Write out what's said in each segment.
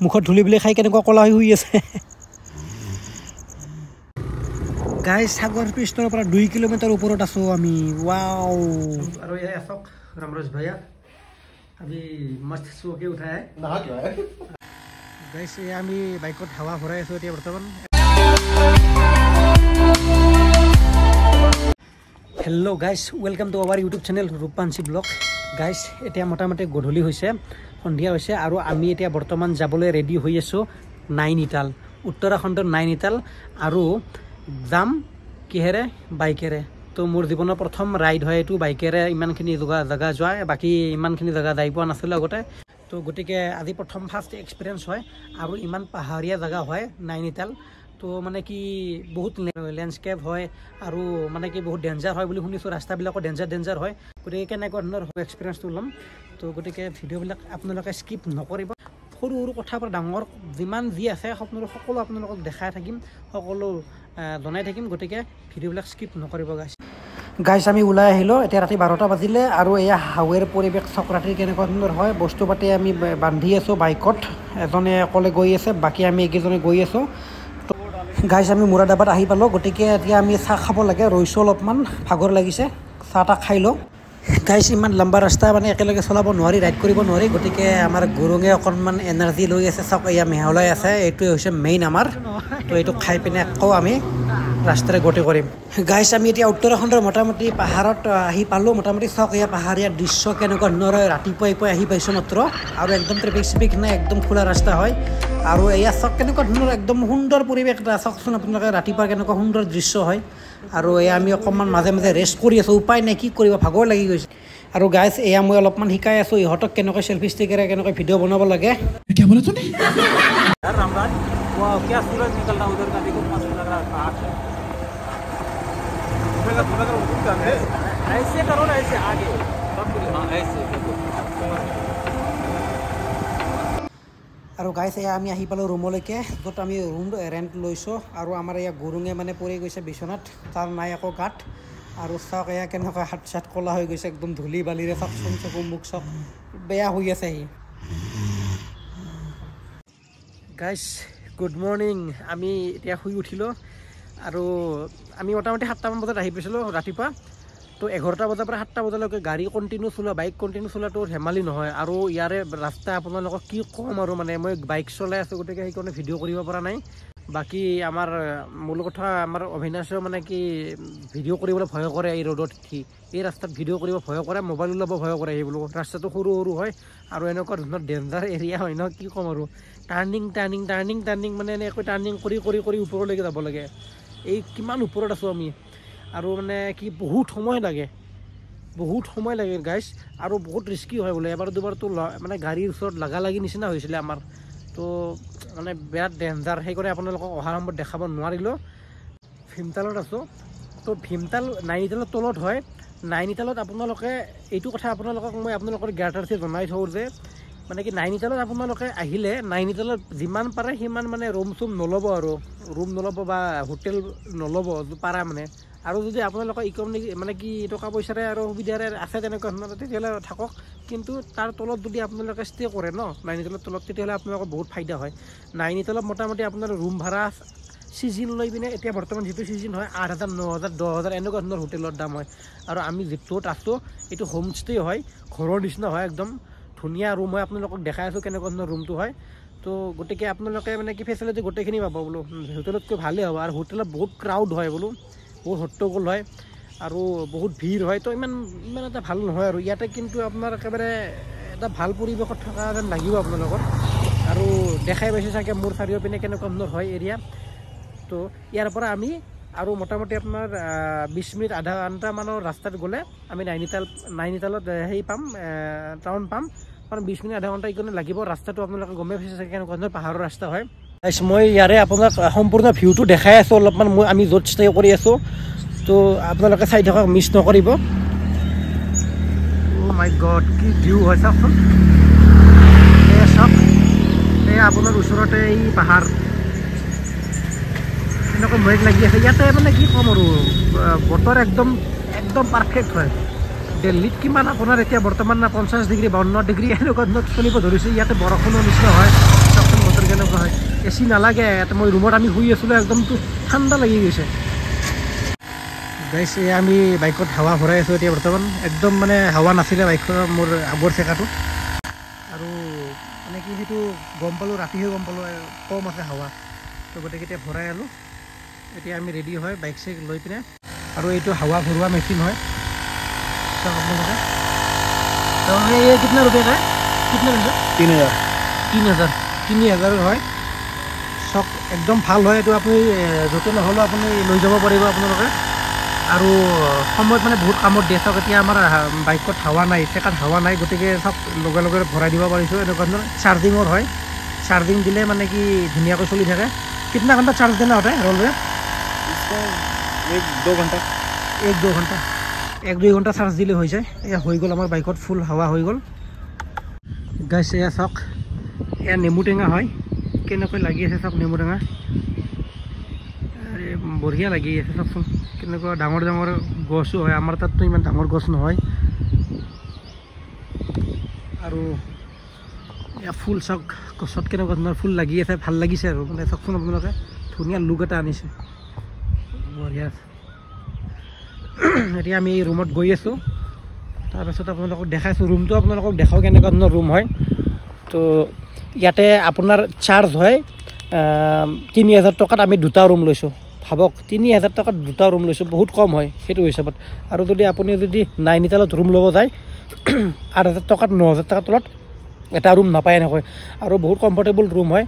মুখত ধুলিবলৈ খাই কেনেকুৱা কলা হৈ আছে গাইজ সাগৰ পৃষ্ঠৰ পৰা 2 কিলোমিটাৰ ওপৰত আছো আমি वाओ আৰু এই আসক रामराज भैया अभी मस्त सो के उठा है नहा क्या है गाइस ये আমি বাইকত হাৱা ভৰাই আছো এতিয়া বৰ্তমান hello guys welcome to our YouTube channel Rupanshi blog guys এতিয়া মোটামুটি গধূলি হৈছে সন্ধিয়া হৈছে আৰু আমি এতিয়া বৰ্তমান যাবলৈ ৰেডি হৈ আছো নাইনিতাল উত্তৰাখণ্ডৰ নাইনিতাল আৰু যাম কিহেৰে বাইকেৰে তো মোৰ জীৱনৰ প্ৰথম ৰাইড হয় এটো বাইকেৰে ইমানখিনি জাগা যোৱা বাকি ইমানখিনি জাগা যাই পোৱা নাছিল আগতে তো গটিকে আজি প্ৰথম ফাৰ্ষ্ট এক্সপেৰিয়েন্স হয় আৰু ইমান পাহাৰীয়া জাগা হয় নাইনিতাল তো মানে কি বহুত ল্যান্ডস্কেপ হয় আৰু মানে কি বহুত ডেঞ্জাৰ হয় বুলি শুনিছো ৰাস্তাবিলাকো ডেঞ্জাৰ হয় গটিকে কেনেকুৱা ধৰণৰ এক্সপেৰিয়েন্সটো লম তো গটিকে ভিডিঅ'বিলাক আপোনালোকে স্কিপ নকৰিব সৰু সৰু কথা পৰা ডাঙৰ যিমান যি আছে সকলো আপোনালোকক দেখাই থাকিম সকলো জনাই থাকিম গটিকে ভিডিঅ'বিলাক স্কিপ নকৰিব গাইস আমি ওলাই আহিলো এতিয়া ৰাতি 12টা বাজিলে আৰু এয়া হাৱেৰ পৰিবেশ চক্ৰাতিৰ কেনেকুৱা ধৰণৰ হয় বস্তু পাতি আমি বান্ধি আছো বাইকত এজনে অকলে গৈ আছে বাকি আমি একেজনে গৈ আছো গাইস আমি মুৰাদাবাদ আহি পালো গটিকে এতিয়া আমি চাহ খাব লাগে ৰৈছো অলপমান ভাগৰ লাগিছে চাহটা খাই লো গাইস ইমান লম্বা ৰাস্তা মানে একেলগে চলাব নোৱাৰি ৰাইড কৰিব নোৱাৰি গটিকে আমাৰ গুৰুঙে অকনমান এনাৰ্জি লৈ আছে চাওক এয়া মেহলাই আছে এইটো হৈছে মেইন আমাৰ তো এইটো খাই পিনে আকৌ আমি ৰাস্তাৰে গতি কৰিম গাইস আমি এতিয়া উত্তৰাখণ্ডৰ মোটামুটি পাহাৰত আহি পালো মোটামুটি চাওক এয়া পাহাৰীয়া দৃশ্য কেনেকুৱা ধৰণৰ ৰাতিপুৱাই আহি পাইছো মাত্ৰ আৰু একদম ট্ৰেফিক নাই একদম খোলা ৰাস্তা হয় আৰু এয়া চাওক কেনেকুৱা ধৰণৰ একদম সুন্দৰ পৰিৱেশ এটা চাওকচোন আপোনালোকে ৰাতিপুৱা কেনেকুৱা সুন্দৰ দৃশ্য হয় আৰু এয়া আমি অকমান মাজে মাজে ৰেষ্ট কৰি আছো উপায় নাই কি কৰিব ভাগৰ লাগি গৈছে আৰু গাইস এয়া মই অলপমান শিকাই আছো ইহতক কেনেকৈ সেলফি ষ্টিকেৰে কেনেকৈ ভিডিঅ' বনাব লাগে কি बोला तूने यार रामराज वाह क्या सूरज निकल रहा उधर का देखो मस्त लग रहा है आठ थोड़ा ऊपर कर दे ऐसे करो ना ऐसे आगे हां ऐसे আৰু গাইস এয়া আমি আহি পালো ৰুমলৈকে যত আমি ৰুম ৰেন্ট লৈছো আৰু আমাৰ এয়া গুৰুঙে মানে পৰি গৈছে বিছনাত তাৰ নাই আকৌ গাত আৰু চাওক এয়া কেনেকুৱা হাত চাত কলা হৈ গৈছে একদম ধুলি বালিৰে চাকচোন চকু মুখ চক বেয়া হৈ আছে হি গাইস গুড মৰ্নিং আমি এতিয়া শুই উঠিলো আৰু আমি মোটামুটি 7টা মান বজাত আহি পাইছিলো ৰাতিপুৱা তো 11টা বজাৰ পৰা 7টা বজালৈকে গাড়ী কন্টিনিউ চলা বাইক কন্টিনিউ চলাটো হেমালি নহয় আৰু ইয়াৰে ৰাস্তা আপোনালোকক কি কম আৰু মানে মই বাইক চলাই আছো গতিকে সেইকাৰণে ভিডিঅ' কৰিব পৰা নাই বাকি আমাৰ মূল কথা আমাৰ অভিনাশে মানে কি ভিডিঅ' কৰিবলৈ ভয় কৰে এই ৰ'দত এই ৰাস্তাত ভিডিঅ' কৰিব ভয় কৰে মোবাইল ওলাব ভয় কৰে এইবোৰ ৰাস্তাটো সৰু হয় আৰু এনেকুৱা ধৰণৰ ডেঞ্জাৰ এৰিয়া হয় ন কি কম আৰু টাৰ্নিং মানে এনেকৈ টাৰ্নিং কৰি ওপৰলৈকে যাব লাগে এই কিমান ওপৰত আছো আমি আৰু মানে কি বহুত সময় লাগে গাইস আৰু বহুত ৰিস্কি হয় বোলে এবাৰ দুবাৰ তো মানে গাড়ীৰ ওচৰত লাগি নিচিনা হৈছিলে আমাৰ তো মানে বিৰাট ডেঞ্জাৰ সেই কৰে আপোনালোকক অহাৰ সময়ত দেখাব নোৱাৰিলো ভীমতালত আছো তো ভীমতাল নাইনিতালৰ তলত হয় নাইনিতালত আপোনালোকে এইটো কথা আপোনালোকক মই আপোনালোকৰ গ্যাটাৰছে জনাই থওঁ যে মানে কি নাইনিতালত আপোনালোকে আহিলে নাইনিতালত যিমান পাৰে সিমান মানে ৰুম নল'ব আৰু ৰুম নল'ব বা হোটেল নল'ব পাৰা মানে আৰু যদি আপোনালোকৰ ইকনমিক মানে কি টকা পইচাৰে আৰু সুবিধাৰে আছে তেনেকুৱা ধৰণৰ তেতিয়াহ'লে থাকক কিন্তু তাৰ তলত যদি আপোনালোকে ষ্টে কৰে ন নাইনিতালৰ তলত তেতিয়াহ'লে আপোনালোকৰ বহুত ফাইদা হয় নাইনিতালত মোটামুটি আপোনাৰ ৰুম ভাড়া সিজন লৈ পিনে এতিয়া বৰ্তমান যিটো সিজন হয় 8,000 9,000 10,000 এনেকুৱা ধৰণৰ হোটেলৰ দাম হয় আৰু আমি যিটোত আছো এইটো হোম ষ্টে হয় ঘৰৰ নিচিনা হয় একদম ধুনীয়া ৰুম হয় আপোনালোকক দেখাই আছো কেনেকুৱা ধৰণৰ ৰুমটো হয় তো গতিকে আপোনালোকে মানে কি ফেচিলিটি গোটেইখিনি পাব বোলো হোটেলতকৈ ভালেই হ'ব আৰু হোটেলত বহুত ক্ৰাউড হয় বোলো বহুত হট্টগোল হয় আৰু বহুত ভিৰ হয় তো ইমান এটা ভাল নহয় আৰু ইয়াতে কিন্তু আপোনাৰ একেবাৰে এটা ভাল পৰিৱেশত থকা যেন লাগিব আপোনালোকৰ আৰু দেখাই পাইছে চাগে মোৰ চাৰিওপিনে কেনেকুৱা ধৰণৰ হয় এৰিয়া তো ইয়াৰ পৰা আমি আৰু মোটামুটি আপোনাৰ 20 মিনিট আধা ঘণ্টা মানৰ ৰাস্তাত গ'লে আমি নাইনিতালত হেৰি পাম টাউন পাম কাৰণ 20 মিনিট আধা ঘণ্টা ইকনে লাগিব ৰাস্তাটো আপোনালোকে গমে পাইছে চাগে কেনেকুৱা ধৰণৰ পাহাৰৰ ৰাস্তা হয় মই ইয়াৰে আপোনাক সম্পূৰ্ণ ভিউটো দেখাই আছো অলপমান আমি য'ত ষ্টে কৰি আছো তো আপোনালোকে চাই থাকক মিছ নকৰিব ও মাই গড কি ভিউ হয় চাওকচোন এই আপোনাৰ ওচৰতে এই পাহাৰ এনেকৈ মেঘ লাগি আছে ইয়াতে মানে কি কম আৰু বতৰ একদম পাৰফেক্ট হয় দিল্লীত কিমান আপোনাৰ এতিয়া বৰ্তমান 50 ডিগ্ৰী 52 ডিগ্ৰী এনেকুৱা ধৰণৰ চলিব ধৰিছে ইয়াতে বৰষুণৰ নিচিনা হয় এচি নালাগে মই ৰুমত আমি শুই আছিলোঁ একদমতো ঠাণ্ডা লাগি গৈছে গাইছ আমি বাইকত হাৱা ভৰাই আছোঁ এতিয়া বৰ্তমান একদম মানে হাৱা নাছিলে বাইকখনৰ মোৰ আগৰ চেকাটো আৰু মানে কি সেইটো গম পালোঁ ৰাতিহে গম পালোঁ কম আছে হাৱা তো গতিকে এতিয়া ভৰাই আলোঁ এতিয়া আমি ৰেডি হয় বাইক চাইক লৈ পিনে আৰু এইটো হাৱা ভৰোৱা মেচিন হয় চাওক আপোনালোকে তো এই কিतना रुपये का कितना रुपये 3000 হয় চাওক একদম ভাল হয় এইটো আপুনি য'তে নহ'লেও আপুনি লৈ যাব পাৰিব আপোনালোকে আৰু সময়ত মানে বহুত কামত দিয়ে চাওক এতিয়া আমাৰ বাইকত হাৱা নাই চেকাত হাৱা নাই গতিকে চাওক লগে লগে ভৰাই দিব পাৰিছোঁ এনেকুৱা ধৰণৰ চাৰ্জিঙৰ হয় চাৰ্জিং দিলে মানে কি ধুনীয়াকৈ চলি থাকে কিतना ঘণ্টা চাৰ্জ দেনা होता है रोलवे 1-2 घंटा 1-2 ঘণ্টা চাৰ্জ দিলে হৈ যায় এয়া হৈ গ'ল আমাৰ বাইকত ফুল হাৱা হৈ গ'ল গাইছ এয়া চাওক এয়া নেমু টেঙা হয় কেনেকৈ লাগি আছে চাওক নেমু টেঙা বঢ়িয়া লাগি আছে চাওকচোন কেনেকুৱা ডাঙৰ ডাঙৰ গছো হয় আমাৰ তাততো ইমান ডাঙৰ গছ নহয় আৰু এয়া ফুল চাওক গছত কেনেকুৱা ধৰণৰ ফুল লাগি আছে ভাল লাগিছে আৰু মানে চাওকচোন আপোনালোকে ধুনীয়া লুক এটা আনিছে বঢ়িয়া এতিয়া আমি ৰুমত গৈ আছোঁ তাৰপাছত আপোনালোকক দেখাইছোঁ ৰুমটো আপোনালোকক দেখাওঁ কেনেকুৱা ধৰণৰ ৰুম হয় তো ইয়াতে আপোনাৰ চাৰ্জ হয় 3000 টকাত আমি দুটা ৰুম লৈছোঁ ভাবক 3000 টকাত দুটা ৰুম লৈছোঁ বহুত কম হয় সেইটো হিচাপত আৰু যদি আপুনি যদি নাইনিতালত ৰুম ল'ব যায় 8000 টকাত 9000 টকাৰ তলত এটা ৰুম নাপায় এনেকৈ আৰু বহুত কমফৰ্টেবল ৰুম হয়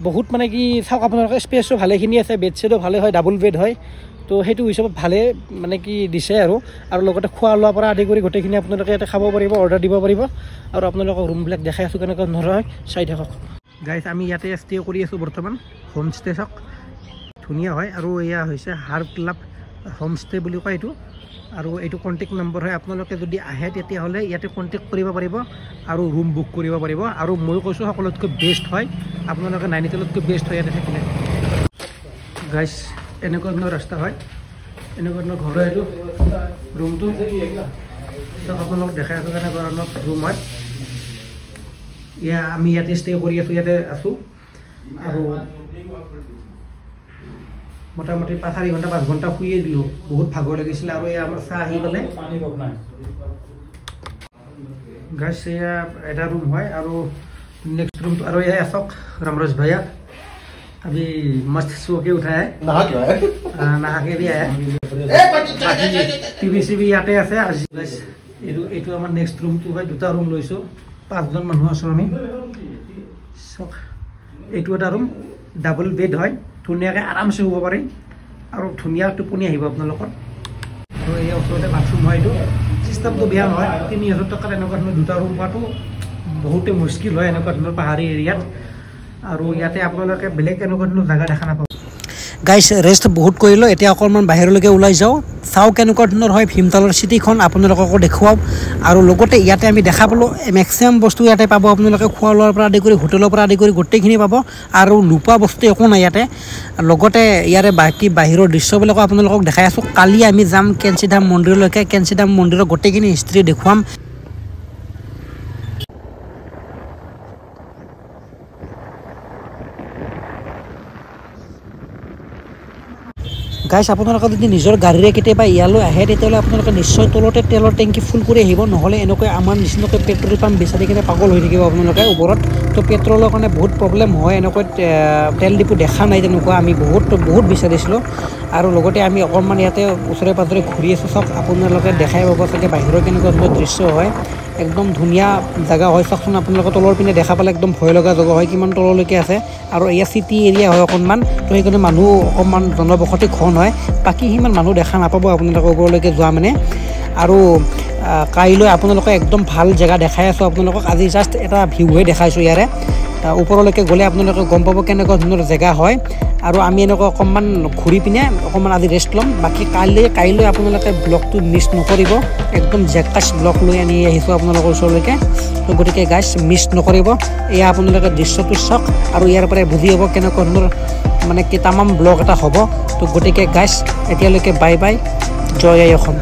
বহুত মানে কি চাওক আপোনালোকে স্পেচো ভালেখিনি আছে বেড চেডো ভালে হয় ডাবল বেড হয় তো সেইটো হিচাপত ভালে মানে কি দিছে আৰু লগতে খোৱা লোৱাৰ পৰা আদি কৰি গোটেইখিনি আপোনালোকে ইয়াতে খাব পাৰিব অৰ্ডাৰ দিব পাৰিব আৰু আপোনালোকক ৰুমবিলাক দেখাই আছোঁ কেনেকুৱা ধৰণৰ হয় চাই থাকক গাইজ আমি ইয়াতে ষ্টে কৰি আছোঁ বৰ্তমান হোম ষ্টে চাওক ধুনীয়া হয় আৰু এয়া হৈছে হাৰ্ব ক্লাব হোম ষ্টে বুলি কয় এইটো আৰু এইটো কণ্টেক্ট নম্বৰ হয় আপোনালোকে যদি আহে তেতিয়াহ'লে ইয়াতে কণ্টেক্ট কৰিব পাৰিব আৰু ৰুম বুক কৰিব পাৰিব আৰু মই কৈছোঁ সকলোতকৈ বেষ্ট হয় আপোনালোকে নাইনিতালতকৈ বেষ্ট হয় ইয়াতে থাকিলে গাইজ এনেকুৱা ধৰণৰ ৰাস্তা হয় এনেকুৱা ধৰণৰ ঘৰ হয় এইটো ৰুমটো চাওক আপোনালোকক দেখাই আছোঁ কেনেকুৱা ধৰণৰ ৰুম হয় আমি ইয়াতে ষ্টে কৰি আছোঁ ইয়াতে আছোঁ আৰু মোটামুটি 4 ঘণ্টা 5 ঘণ্টা শুয়ে দিলোঁ বহুত ভাগৰ লাগিছিলে আৰু এয়া আমাৰ চাহ আহি গ'লে গাইছ এয়া এটা ৰুম হয় আৰু नेक्स्ट रूम तो ये अशोक रामराज भैया अभी मस्त सो के उठा है नहा के भी आया टीवी भी याते আছে আজি এইটো আমাৰ নেক্সট ৰুমটো হয় দুটা ৰুম লৈছোঁ 5 জন মানুহ আছোঁ আমি সক এইটো এটা ৰুম ডাবল বেড হয় ধুনীয়াকৈ আৰামছে শুব পাৰি আৰু ধুনীয়া টোপনি আহিব আপোনালোকৰ আৰু এই ওচৰতে বাথৰুম হয় এইটো চিষ্টেমটো বেয়া নহয় 3000 টকাত এনেকুৱা ধৰণৰ দুটা ৰুম পোৱাটো বহুতে মুস্কিল হয় এনেকুৱা ধৰণৰ পাহাৰী এৰিয়াত আৰু ইয়াতে আপোনালোকে বেলেগ এনেকুৱা ধৰণৰ জায়গা দেখা নাপাব গাইছ ৰেষ্ট বহুত কৰিলোঁ এতিয়া অকণমান বাহিৰলৈকে ওলাই যাওঁ চাওঁ কেনেকুৱা ধৰণৰ হয় ভীমতালৰ চিটিখন আপোনালোককো দেখুৱাওঁ আৰু লগতে ইয়াতে আমি দেখা পালোঁ মেক্সিমাম বস্তু ইয়াতে পাব আপোনালোকে খোৱা লোৱাৰ পৰা আদি কৰি হোটেলৰ পৰা আদি কৰি গোটেইখিনি পাব আৰু নোপোৱা বস্তু একো নাই ইয়াতে লগতে ইয়াৰে বাকী বাহিৰৰ দৃশ্যবিলাকো আপোনালোকক দেখাই আছোঁ কালি আমি যাম কেঞ্চিধাম মন্দিৰলৈকে কেঞ্চিধাম মন্দিৰৰ গোটেইখিনি হিষ্ট্ৰী দেখুৱাম গাইছ আপোনালোকে যদি নিজৰ গাড়ীৰে কেতিয়াবা ইয়ালৈ আহে তেতিয়াহ'লে আপোনালোকে নিশ্চয় তলতে তেলৰ টেংকি ফুল কৰি আহিব নহ'লে এনেকৈ আমাৰ নিচিনাকৈ পেট্ৰল পাম্প বিচাৰি কিনে পাগল হৈ থাকিব আপোনালোকে ওপৰত তো পেট্ৰলৰ কাৰণে বহুত প্ৰব্লেম হয় এনেকৈ তেল ডিপু দেখা নাই তেনেকুৱা আমি বহুত বিচাৰিছিলোঁ আৰু লগতে আমি অকণমান ইয়াতে ওচৰে পাঁজৰে ঘূৰি আছোঁ চাওক আপোনালোকে দেখাই পাব চাগে বাহিৰৰ কেনেকুৱা ধৰণৰ দৃশ্য হয় একদম ধুনীয়া জায়গা হয় চাওকচোন আপোনালোকে তলৰ পিনে দেখা পালে একদম ভয় লগা জেগা হয় কিমান তললৈকে আছে আৰু এয়া চিটি এৰিয়া হয় অকণমান তো সেইকাৰণে মানুহ অকণমান জনবসতি ঘন হয় বাকী সিমান মানুহ দেখা নাপাব আপোনালোকে ওপৰলৈকে যোৱা মানে আৰু কাইলৈ আপোনালোকে একদম ভাল জেগা দেখাই আছোঁ আপোনালোকক আজি জাষ্ট এটা ভিউহে দেখাইছোঁ ইয়াৰে ওপৰলৈকে গ'লে আপোনালোকে গম পাব কেনেকুৱা ধৰণৰ জেগা হয় আৰু আমি এনেকৈ অকণমান ঘূৰি পিনে অকণমান আজি ৰেষ্ট ল'ম বাকী কাইলৈ আপোনালোকে ব্লগটো মিছ নকৰিব একদম জেকাছ ব্লগ লৈ আনি আহিছোঁ আপোনালোকৰ ওচৰলৈকে তো গতিকে গাইছ মিছ নকৰিব এয়া আপোনালোকে দৃশ্যটো চাওক আৰু ইয়াৰ পৰাই বুজি পাব কেনেকুৱা ধৰণৰ মানে কি তামাম ব্লগ এটা হ'ব তো গতিকে গাইছ এতিয়ালৈকে বাই বাই জয় আই অসম